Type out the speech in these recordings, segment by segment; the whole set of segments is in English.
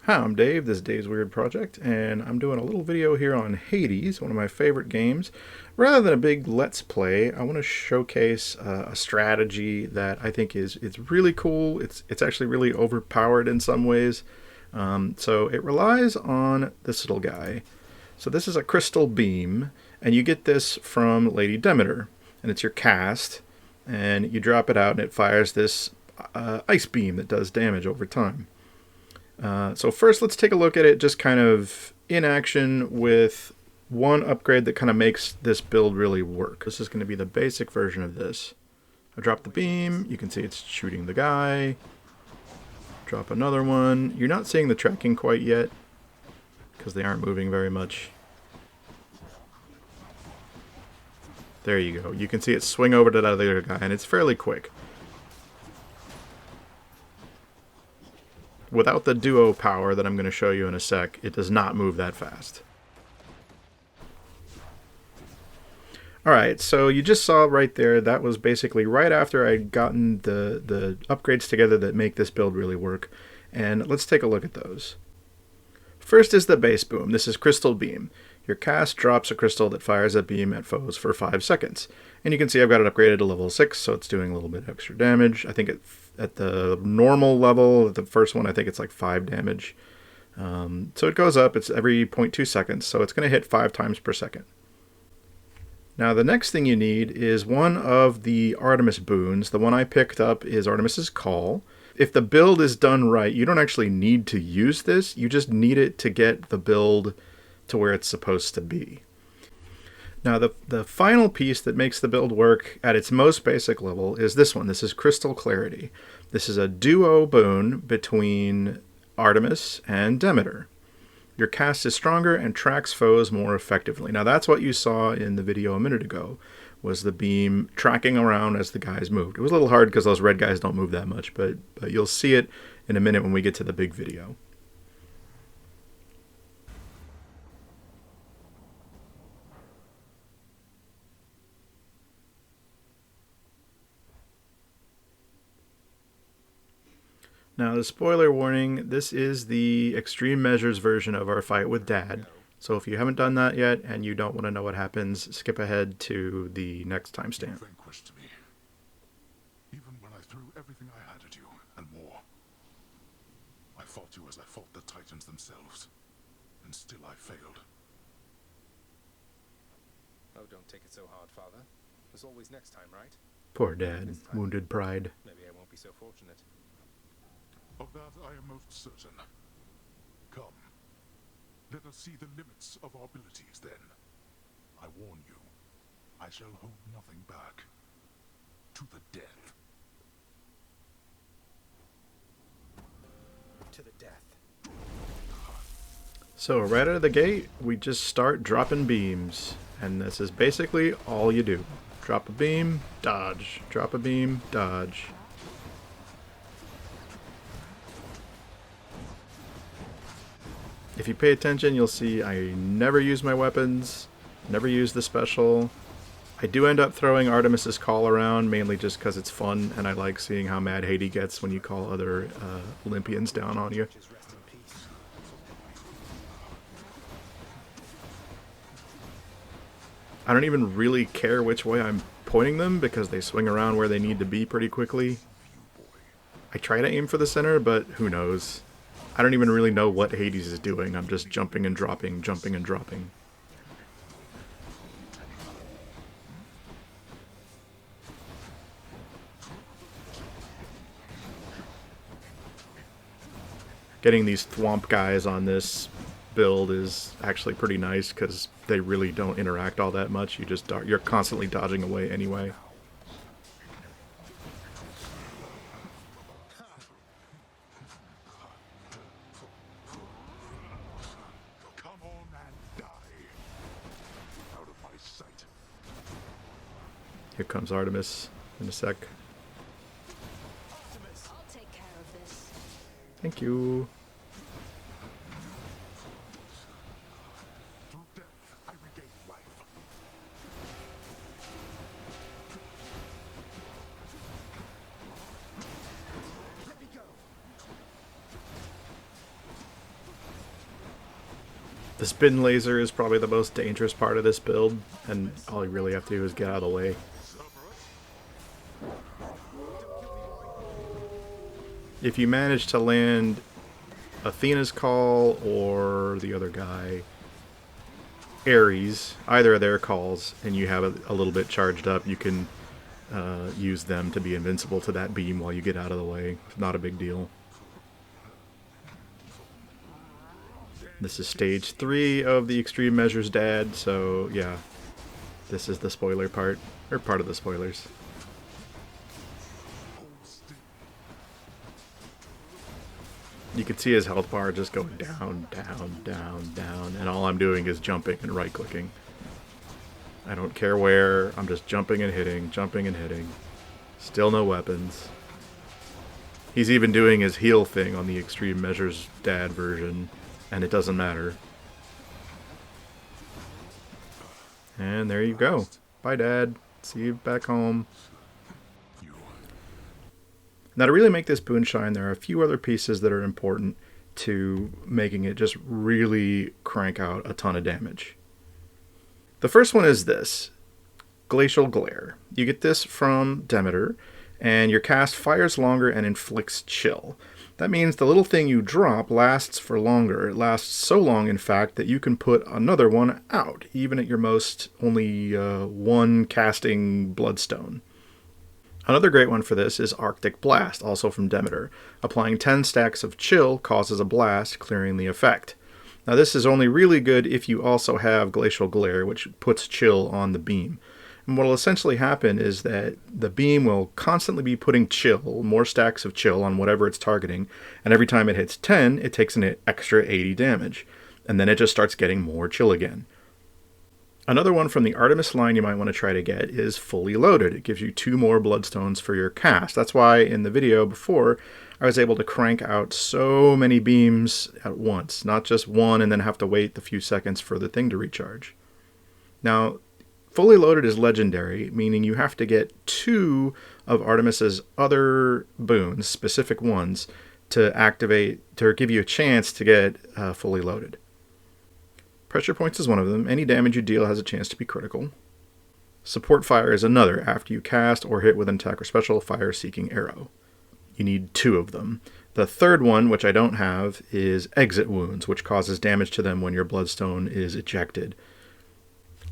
Hi, I'm Dave, this is Dave's Weird Project, and I'm doing a little video here on Hades, one of my favorite games. Rather than a big Let's Play, I want to showcase a strategy that I think it's really cool. It's actually really overpowered in some ways. So it relies on this little guy. So this is a crystal beam, and you get this from Lady Demeter, and it's your cast, and you drop it out, and it fires this ice beam that does damage over time. So first, let's take a look at it just kind of in action with one upgrade that kind of makes this build really work. This is going to be the basic version of this. I drop the beam, you can see it's shooting the guy. Drop another one. You're not seeing the tracking quite yet because they aren't moving very much. There you go. You can see it swing over to that other guy, and it's fairly quick. Without the duo power that I'm going to show you in a sec, it does not move that fast. Alright, so you just saw right there, that was basically right after I'd gotten the upgrades together that make this build really work. And let's take a look at those. First is the base boom. This is Crystal Beam. Your cast drops a crystal that fires a beam at foes for 5 seconds. And you can see I've got it upgraded to level 6, so it's doing a little bit extra damage. I think at the normal level, the first one, I think it's like 5 damage. So it goes up, it's every 0.2 seconds, so it's going to hit 5 times per second. Now the next thing you need is one of the Artemis boons. The one I picked up is Artemis's Call. If the build is done right, you don't actually need to use this, you just need it to get the build to where it's supposed to be. Now the final piece that makes the build work at its most basic level is this one. This is Crystal Clarity. This is a duo boon between Artemis and Demeter. Your cast is stronger and tracks foes more effectively. Now that's what you saw in the video a minute ago, was the beam tracking around as the guys moved. It was a little hard because those red guys don't move that much, but you'll see it in a minute when we get to the big video. Now, the spoiler warning, this is the extreme measures version of our fight with Dad. So if you haven't done that yet and you don't want to know what happens, skip ahead to the next timestamp. Vanquished me, even when I threw everything I had at you and more. I fought you as I fought the Titans themselves, and still I failed. Oh, don't take it so hard, Father. There's always next time, right? Poor Dad, wounded pride. Maybe I won't be so fortunate. Of that I am most certain. Come, let us see the limits of our abilities then. I warn you, I shall hold nothing back. To the death. To the death. So right out of the gate, we just start dropping beams. And this is basically all you do. Drop a beam, dodge. Drop a beam, dodge. If you pay attention, you'll see I never use my weapons, never use the special. I do end up throwing Artemis's Call around, mainly just because it's fun, and I like seeing how mad Hades gets when you call other Olympians down on you. I don't even really care which way I'm pointing them, because they swing around where they need to be pretty quickly. I try to aim for the center, but who knows. I don't even really know what Hades is doing. I'm just jumping and dropping, jumping and dropping. Getting these thwomp guys on this build is actually pretty nice because they really don't interact all that much. You're constantly dodging away anyway. Here comes Artemis in a sec. Artemis, I'll take care of this. Thank you. Through death, I regain life. Let me go. The spin laser is probably the most dangerous part of this build, and all you really have to do is get out of the way. If you manage to land Athena's Call or the other guy, Ares, either of their calls, and you have a little bit charged up, you can use them to be invincible to that beam while you get out of the way. Not a big deal. This is stage 3 of the Extreme Measures Dad, so yeah, this is the spoiler part, or part of the spoilers. You can see his health bar just going down, down, down, down, and all I'm doing is jumping and right-clicking. I don't care where, I'm just jumping and hitting, jumping and hitting. Still no weapons. He's even doing his heal thing on the Extreme Measures Dad version, and it doesn't matter. And there you go. Bye, Dad. See you back home. Now, to really make this boon shine, there are a few other pieces that are important to making it just really crank out a ton of damage. The first one is this, Glacial Glare. You get this from Demeter, and your cast fires longer and inflicts chill. That means the little thing you drop lasts for longer. It lasts so long, in fact, that you can put another one out, even at your most only one casting Bloodstone. Another great one for this is Arctic Blast, also from Demeter. Applying 10 stacks of chill causes a blast, clearing the effect. Now this is only really good if you also have Glacial Glare, which puts chill on the beam. And what will essentially happen is that the beam will constantly be putting chill, more stacks of chill on whatever it's targeting, and every time it hits 10, it takes an extra 80 damage. And then it just starts getting more chill again. Another one from the Artemis line you might want to try to get is Fully Loaded. It gives you 2 more Bloodstones for your cast. That's why in the video before, I was able to crank out so many beams at once. Not just one and then have to wait the few seconds for the thing to recharge. Now, Fully Loaded is legendary, meaning you have to get 2 of Artemis's other boons, specific ones, to activate, to give you a chance to get Fully Loaded. Pressure Points is one of them. Any damage you deal has a chance to be critical. Support Fire is another. After you cast or hit with an attack or special, fire Seeking Arrow. You need 2 of them. The third one, which I don't have, is Exit Wounds, which causes damage to them when your Bloodstone is ejected.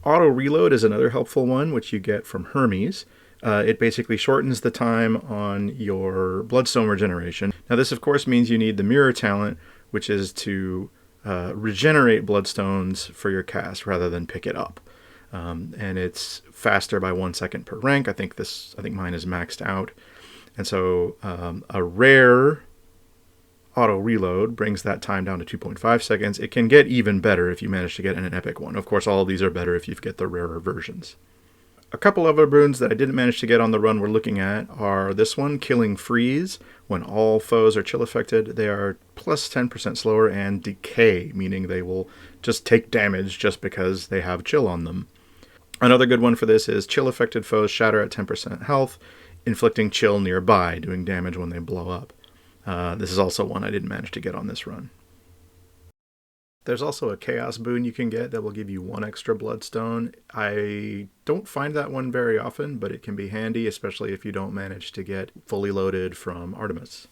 Auto Reload is another helpful one, which you get from Hermes. It basically shortens the time on your Bloodstone regeneration. Now this of course means you need the Mirror talent, which is to regenerate Bloodstones for your cast rather than pick it up. And it's faster by 1 second per rank. I think mine is maxed out. And so a rare auto reload brings that time down to 2.5 seconds. It can get even better if you manage to get an epic one. Of course, all of these are better if you get the rarer versions. A couple of other boons that I didn't manage to get on the run we're looking at are this one, Killing Freeze. When all foes are chill affected, they are plus 10% slower, and Decay, meaning they will just take damage just because they have chill on them. Another good one for this is Chill affected foes shatter at 10% health, inflicting chill nearby, doing damage when they blow up. This is also one I didn't manage to get on this run. There's also a Chaos boon you can get that will give you 1 extra Bloodstone. I don't find that one very often, but it can be handy, especially if you don't manage to get Fully Loaded from Artemis.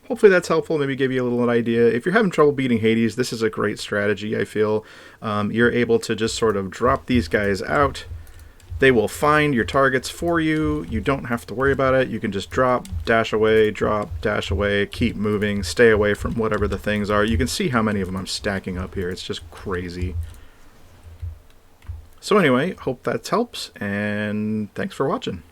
Hopefully that's helpful, maybe give you a little idea. If you're having trouble beating Hades, this is a great strategy, I feel. You're able to just sort of drop these guys out. They will find your targets for you. You don't have to worry about it. You can just drop, dash away, keep moving, stay away from whatever the things are. You can see how many of them I'm stacking up here. It's just crazy. So anyway, hope that helps, and thanks for watching.